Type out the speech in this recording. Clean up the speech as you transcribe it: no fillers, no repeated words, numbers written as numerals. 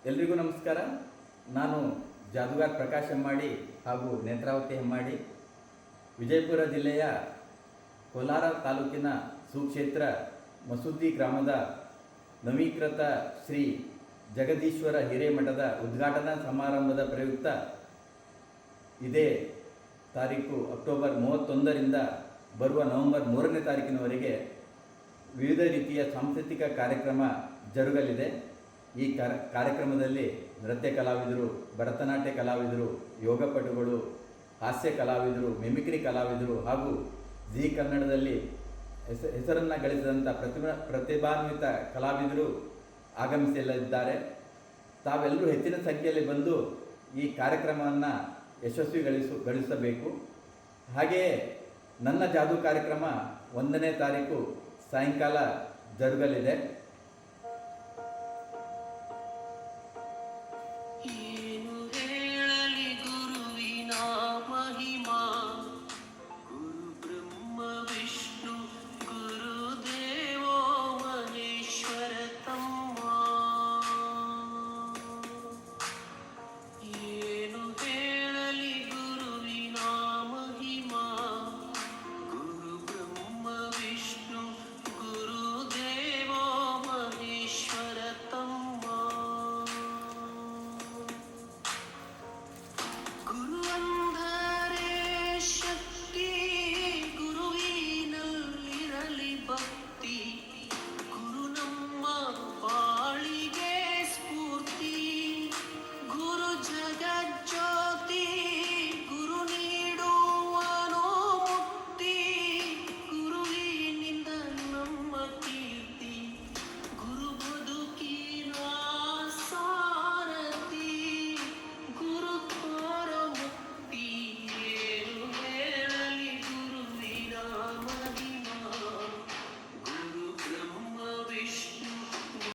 ಎಲ್ರಿಗೂ ನಮಸ್ಕಾರ. ನಾನು ಜಾದುಗಾರ್ ಪ್ರಕಾಶ್ ಹೆಮ್ಮಾಡಿ ಹಾಗೂ ನೇತ್ರಾವತಿ ಹೆಮ್ಮಾಡಿ, ವಿಜಯಪುರ ಜಿಲ್ಲೆಯ ಕೋಲಾರ ತಾಲೂಕಿನ ಸುಕ್ಷೇತ್ರ ಮಸೂದಿ ಗ್ರಾಮದ ನವೀಕೃತ ಶ್ರೀ ಜಗದೀಶ್ವರ ಹಿರೇಮಠದ ಉದ್ಘಾಟನಾ ಸಮಾರಂಭದ ಪ್ರಯುಕ್ತ ಇದೇ ತಾರೀಕು ಅಕ್ಟೋಬರ್ 31ರಿಂದ ಬರುವ ನವೆಂಬರ್ 3ನೇ ತಾರೀಕಿನವರೆಗೆ ವಿವಿಧ ರೀತಿಯ ಸಾಂಸ್ಕೃತಿಕ ಕಾರ್ಯಕ್ರಮ ಜರುಗಲಿದೆ. ಈ ಕಾರ್ಯಕ್ರಮದಲ್ಲಿ ನೃತ್ಯ ಕಲಾವಿದರು, ಭರತನಾಟ್ಯ ಕಲಾವಿದರು, ಯೋಗಪಟುಗಳು, ಹಾಸ್ಯ ಕಲಾವಿದರು, ಮಿಮಿಕ್ರಿ ಕಲಾವಿದರು ಹಾಗೂ ಜೀ ಕನ್ನಡದಲ್ಲಿ ಹೆಸರನ್ನು ಗಳಿಸಿದಂಥ ಪ್ರತಿಭಾನ್ವಿತ ಕಲಾವಿದರು ಆಗಮಿಸಲಿದ್ದಾರೆ. ತಾವೆಲ್ಲರೂ ಹೆಚ್ಚಿನ ಸಂಖ್ಯೆಯಲ್ಲಿ ಬಂದು ಈ ಕಾರ್ಯಕ್ರಮವನ್ನು ಯಶಸ್ವಿಗೊಳಿಸಬೇಕು. ಹಾಗೆಯೇ ನನ್ನ ಜಾದು ಕಾರ್ಯಕ್ರಮ 1ನೇ ತಾರೀಕು ಸಾಯಂಕಾಲ ಜರುಗಲಿದೆ.